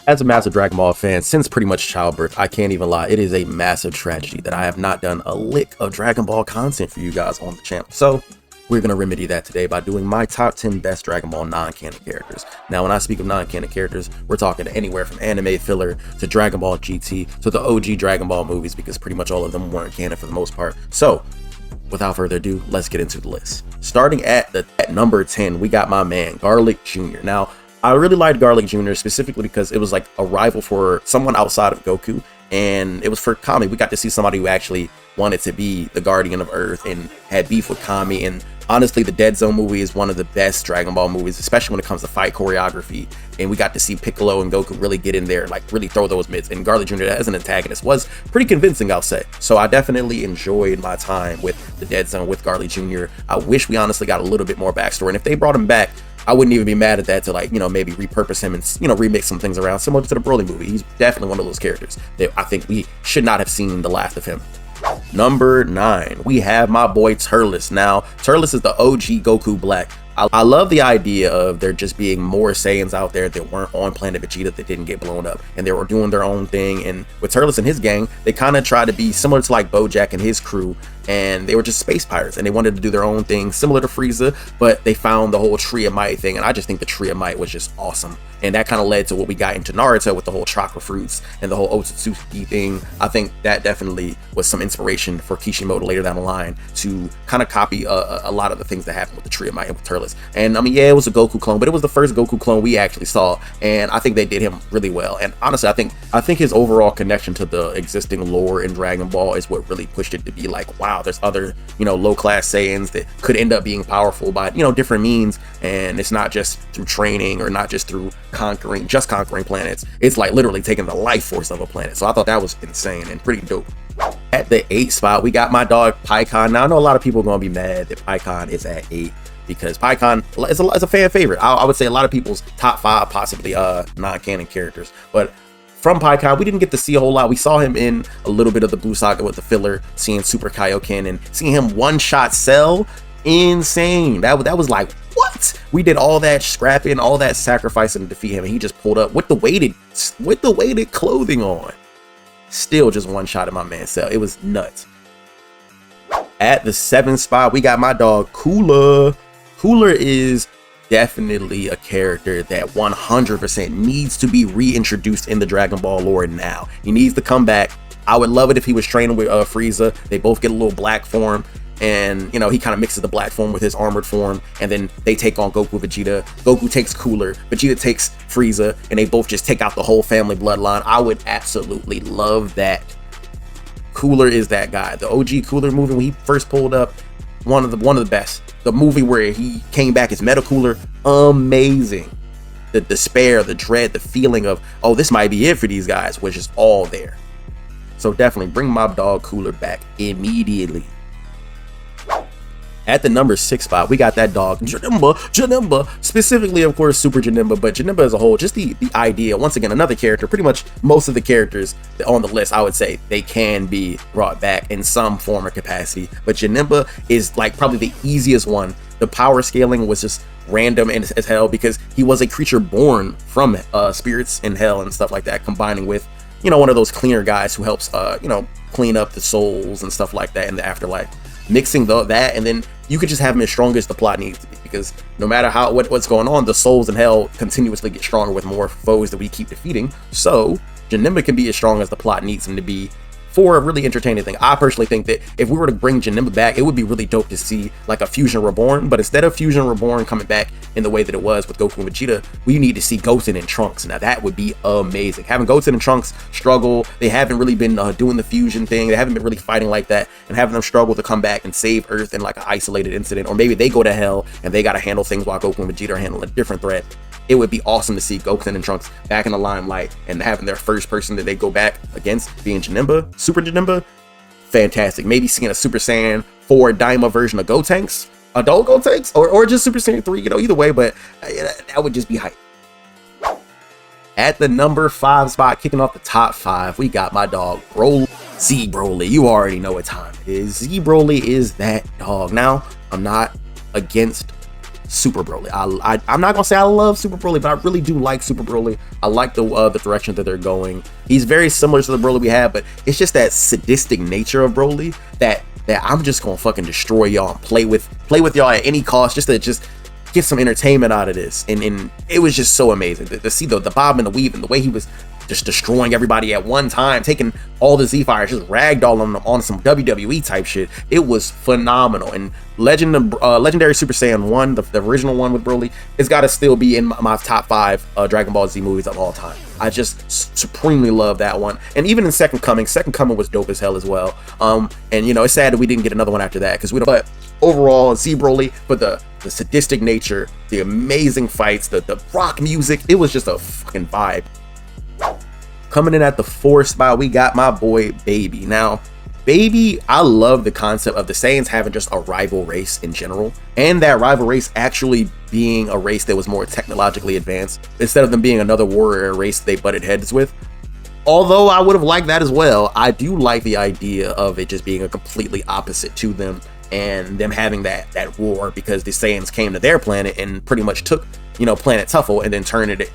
As a massive Dragon Ball fan since pretty much childbirth, I can't even lie, it is a massive tragedy that I have not done a lick of Dragon Ball content for you guys on the channel. So we're going to remedy that today by doing my top 10 best Dragon Ball non-canon characters. Now, when I speak of non-canon characters, we're talking anywhere from anime filler to Dragon Ball GT to the OG Dragon Ball movies, because pretty much all of them weren't canon for the most part. So without further ado, let's get into the list. Starting at number 10, we got my man Garlic Jr. Now, I really liked Garlic Jr. specifically because it was like a rival for someone outside of Goku, and it was for Kami. We got to see somebody who actually wanted to be the guardian of Earth and had beef with Kami. And honestly, the Dead Zone movie is one of the best Dragon Ball movies, especially when it comes to fight choreography. And we got to see Piccolo and Goku really get in there, like really throw those mitts. And Garlic Jr. as an antagonist was pretty convincing, I'll say. So I definitely enjoyed my time with the Dead Zone with Garlic Jr. I wish we honestly got a little bit more backstory. And if they brought him back, I wouldn't even be mad at that, to, like, you know, maybe repurpose him and, you know, remix some things around, similar to the Broly movie. He's definitely one of those characters that I think we should not have seen the last of him. Number 9, we have my boy Turles. Now, Turles is the OG Goku Black. I love the idea of there just being more Saiyans out there that weren't on planet Vegeta, that didn't get blown up, and they were doing their own thing. And with Turles and his gang, they kind of tried to be similar to like Bojack and his crew, and they were just space pirates, and they wanted to do their own thing similar to Frieza, but they found the whole Tree of Might thing, and I just think the Tree of Might was just awesome. And that kind of led to what we got into Naruto with the whole chakra fruits and the whole Otsutsuki thing. I think that definitely was some inspiration for Kishimoto later down the line to kind of copy a lot of the things that happened with the Tree of Might and with Turles. And I mean, yeah, it was a Goku clone, but it was the first Goku clone we actually saw, and I think they did him really well. And honestly, I think his overall connection to the existing lore in Dragon Ball is what really pushed it to be like, wow, there's other, you know, low-class Saiyans that could end up being powerful by, you know, different means, and it's not just through training or not just through conquering planets. It's like literally taking the life force of a planet. So I thought that was insane and pretty dope. At the 8th spot, we got my dog Paikuhan. Now, I know a lot of people are going to be mad that Paikuhan is at 8, because Paikuhan is a fan favorite. I would say a lot of people's top 5 possibly non-canon characters. But from Paikuhan, we didn't get to see a whole lot. We saw him in a little bit of the Blue Saga with the filler, seeing Super Kaioken and seeing him one-shot Cell. Insane. That was like, what? We did all that scrapping, all that sacrificing to defeat him, and he just pulled up with the weighted clothing on. Still just one-shot at my man Cell. It was nuts. At the 7th spot, we got my dog Cooler. Cooler is definitely a character that 100% needs to be reintroduced in the Dragon Ball lore now. He needs to come back. I would love it if he was training with Frieza. They both get a little black form, and, you know, he kind of mixes the black form with his armored form, and then they take on Goku, Vegeta. Goku takes Cooler, Vegeta takes Frieza, and they both just take out the whole family bloodline. I would absolutely love that. Cooler is that guy. The OG Cooler movie, when he first pulled up, one of the best. The movie where he came back as Meta Cooler, amazing. The despair, the dread, the feeling of, oh, this might be it for these guys, was just all there. So definitely bring my dog Cooler back immediately. At the number 6 spot, we got that dog Janemba, specifically, of course, Super Janemba, but Janemba as a whole, just the idea. Once again, another character. Pretty much most of the characters on the list, I would say they can be brought back in some form or capacity, but Janemba is like probably the easiest one. The power scaling was just random as hell, because he was a creature born from spirits in hell and stuff like that, combining with, you know, one of those cleaner guys who helps you know, clean up the souls and stuff like that in the afterlife. Mixing that, and then you could just have him as strong as the plot needs to be, because no matter what's going on, the souls in hell continuously get stronger with more foes that we keep defeating. So Janemba can be as strong as the plot needs him to be for a really entertaining thing. I personally think that if we were to bring Janemba back, it would be really dope to see like a Fusion Reborn, but instead of Fusion Reborn coming back in the way that it was with Goku and Vegeta, we need to see Goten and Trunks. Now that would be amazing. Having Goten and Trunks struggle, they haven't really been doing the fusion thing, they haven't been really fighting like that, and having them struggle to come back and save Earth in like an isolated incident, or maybe they go to hell and they got to handle things while Goku and Vegeta are handling a different threat. It would be awesome to see Goten and Trunks back in the limelight and having their first person that they go back against being Janemba, Super Janemba. Fantastic. Maybe seeing a Super Saiyan 4 Daima version of Gotenks, adult Gotenks, or just Super Saiyan 3, you know, either way, but that would just be hype. At the number 5 spot, kicking off the top 5, we got my dog Broly. Z Broly. You already know what time it is. Z Broly is that dog. Now, I'm not against Super Broly. I'm not gonna say I love Super Broly, but I really do like Super Broly. I like the direction that they're going. He's very similar to the Broly we have, but it's just that sadistic nature of Broly that I'm just gonna fucking destroy y'all and play with y'all at any cost, just to get some entertainment out of this. And it was just so amazing to see the bob and the weave and the way he was just destroying everybody at one time, taking all the Z-Fires, just ragdolling them on some WWE type shit. It was phenomenal. And Legendary Super Saiyan 1, the original one with Broly, it's got to still be in my top 5 Dragon Ball Z movies of all time. I just supremely love that one. And even in Second Coming was dope as hell as well. And you know, it's sad that we didn't get another one after that, because we don't. But overall, Z Broly, but the sadistic nature, the amazing fights, the rock music, it was just a fucking vibe. Coming in at the 4th spot, we got my boy Baby. Now, Baby, I love the concept of the Saiyans having just a rival race in general, and that rival race actually being a race that was more technologically advanced, instead of them being another warrior race they butted heads with. Although I would have liked that as well, I do like the idea of it just being a completely opposite to them, and them having that war, because the Saiyans came to their planet and pretty much took, you know, Planet Tuffle and then turned it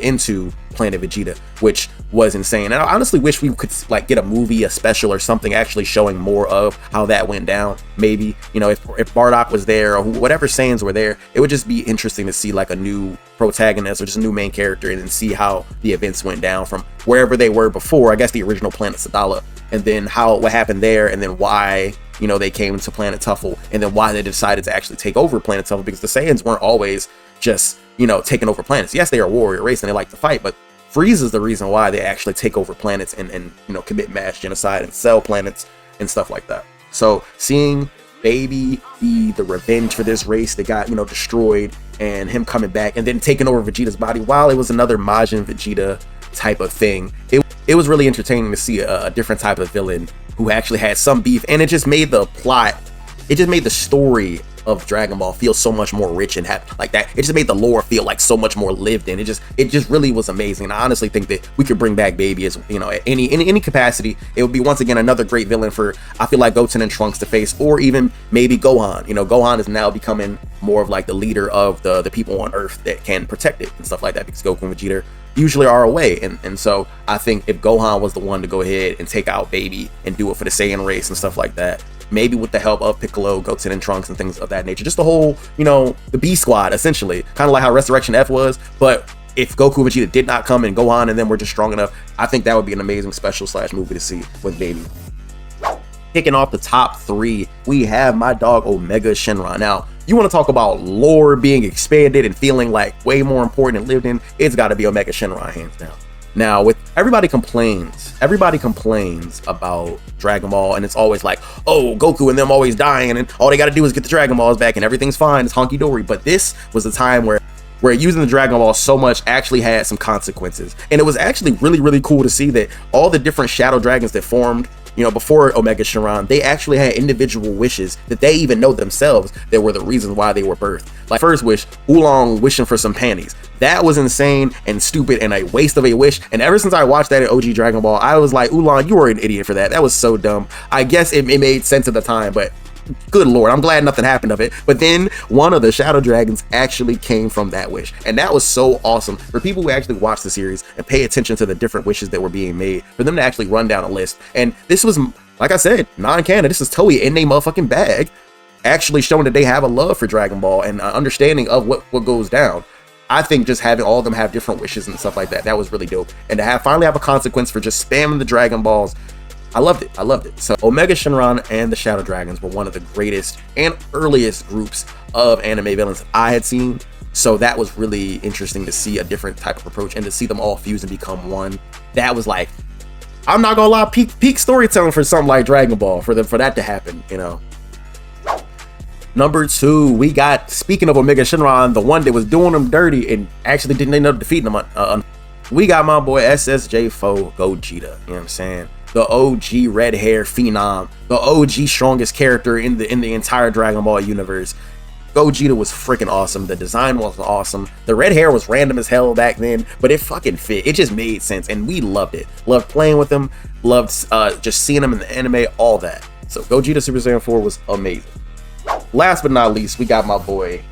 into Planet Vegeta, which was insane. And I honestly wish we could like get a movie, a special or something actually showing more of how that went down. Maybe, you know, if Bardock was there or whatever Saiyans were there, it would just be interesting to see like a new protagonist or just a new main character, and then see how the events went down from wherever they were before, I guess the original Planet Sadala, and then what happened there, and then why, you know, they came to Planet Tuffle, and then why they decided to actually take over Planet Tuffle, because the Saiyans weren't always just, you know, taking over planets. Yes, they are a warrior race and they like to fight, but Frieza is the reason why they actually take over planets and you know, commit mass genocide and sell planets and stuff like that. So seeing Baby be the revenge for this race that got, you know, destroyed, and him coming back and then taking over Vegeta's body, while it was another Majin Vegeta type of thing, it was really entertaining to see a different type of villain who actually had some beef, and it just made the plot, it just made the story of Dragon Ball feel so much more rich and like that. It just made the lore feel like so much more lived in. It just really was amazing. And I honestly think that we could bring back Baby as, you know, in any capacity. It would be once again another great villain for, I feel like, Goten and Trunks to face, or even maybe Gohan. You know, Gohan is now becoming more of like the leader of the people on Earth that can protect it and stuff like that, because Goku and Vegeta usually are away, and so I think if Gohan was the one to go ahead and take out Baby and do it for the Saiyan race and stuff like that, maybe with the help of Piccolo, Goten, and Trunks and things of that nature, just the whole, you know, the B Squad essentially, kind of like how Resurrection F was. But if Goku and Vegeta did not come and Gohan and then were just strong enough, I think that would be an amazing special / movie to see with Baby. Kicking off the top 3, we have my dog Omega Shenron. Now, you want to talk about lore being expanded and feeling like way more important and lived in, it's got to be Omega Shenron, hands down. Now, with everybody complains about Dragon Ball, and it's always like, oh, Goku and them always dying, and all they got to do is get the Dragon Balls back and everything's fine, it's honky-dory. But this was the time where using the Dragon Ball so much actually had some consequences. And it was actually really, really cool to see that all the different Shadow Dragons that formed, you know, before Omega Shenron, they actually had individual wishes that they even know themselves that were the reasons why they were birthed. Like, first wish, Oolong wishing for some panties. That was insane and stupid and a waste of a wish. And ever since I watched that in OG Dragon Ball, I was like, Oolong, you were an idiot for that. That was so dumb. I guess it made sense at the time, but good lord, I'm glad nothing happened of it. But then one of the Shadow Dragons actually came from that wish, and that was so awesome for people who actually watch the series and pay attention to the different wishes that were being made, for them to actually run down a list. And this was, like I said, non-canon. This is Toei in their motherfucking bag, actually showing that they have a love for Dragon Ball and an understanding of what goes down. I think just having all of them have different wishes and stuff like that, that was really dope. And to finally have a consequence for just spamming the Dragon Balls, I loved it. So Omega Shenron and the Shadow Dragons were one of the greatest and earliest groups of anime villains I had seen. So that was really interesting to see a different type of approach and to see them all fuse and become one. That was like, I'm not gonna lie, peak storytelling for something like Dragon Ball, for that to happen, you know. Number 2, we got, speaking of Omega Shenron, the one that was doing them dirty and actually didn't end up defeating them. We got my boy SSJ4 Gogeta, you know what I'm saying? The OG red hair phenom, the OG strongest character in the entire Dragon Ball universe. Gogeta was freaking awesome. The design was awesome. The red hair was random as hell back then, but it fucking fit. It just made sense, and we loved it. Loved playing with him. Loved just seeing him in the anime, all that. So Gogeta Super Saiyan 4 was amazing. Last but not least, we got my boy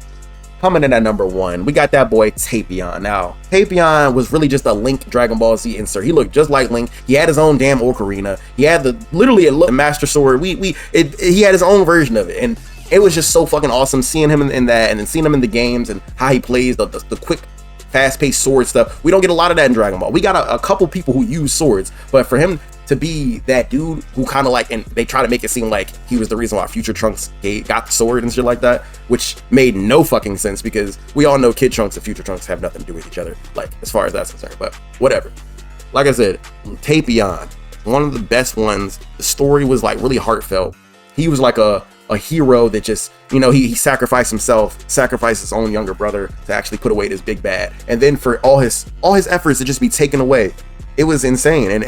Coming in at number 1, we got that boy Tapion. Now, Tapion was really just a Link Dragon Ball Z insert. He looked just like Link. He had his own damn ocarina. He had literally a Master Sword. He had his own version of it, and it was just so fucking awesome seeing him in that, and then seeing him in the games and how he plays the quick, fast-paced sword stuff. We don't get a lot of that in Dragon Ball. We got a couple people who use swords, but for him to be that dude who kind of like, and they try to make it seem like he was the reason why Future Trunks got the sword and shit like that, which made no fucking sense because we all know Kid Trunks and Future Trunks have nothing to do with each other, like, as far as that's concerned, but whatever. Like I said, Tapion, one of the best ones. The story was like really heartfelt. He was like a hero that just, you know, he sacrificed himself, sacrificed his own younger brother to actually put away this big bad, and then for all his efforts to just be taken away. It was insane, and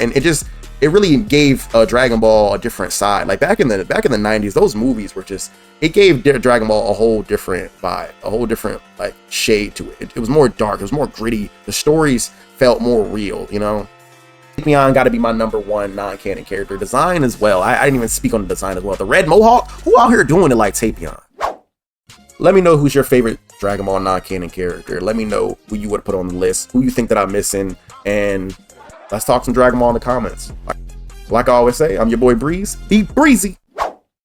it really gave Dragon Ball a different side. Like back in the 90s, those movies were just, it gave Dragon Ball a whole different vibe, a whole different like shade to it. It was more dark, it was more gritty. The stories felt more real, you know. Tapion got to be my number 1 non-canon character. Design as well. I didn't even speak on the design as well. The red mohawk, who out here doing it like Tapion? Let me know who's your favorite Dragon Ball non-canon character. Let me know who you would put on the list, who you think that I'm missing, and let's talk some Dragon Ball in the comments. Like I always say, I'm your boy Breeze. Be breezy.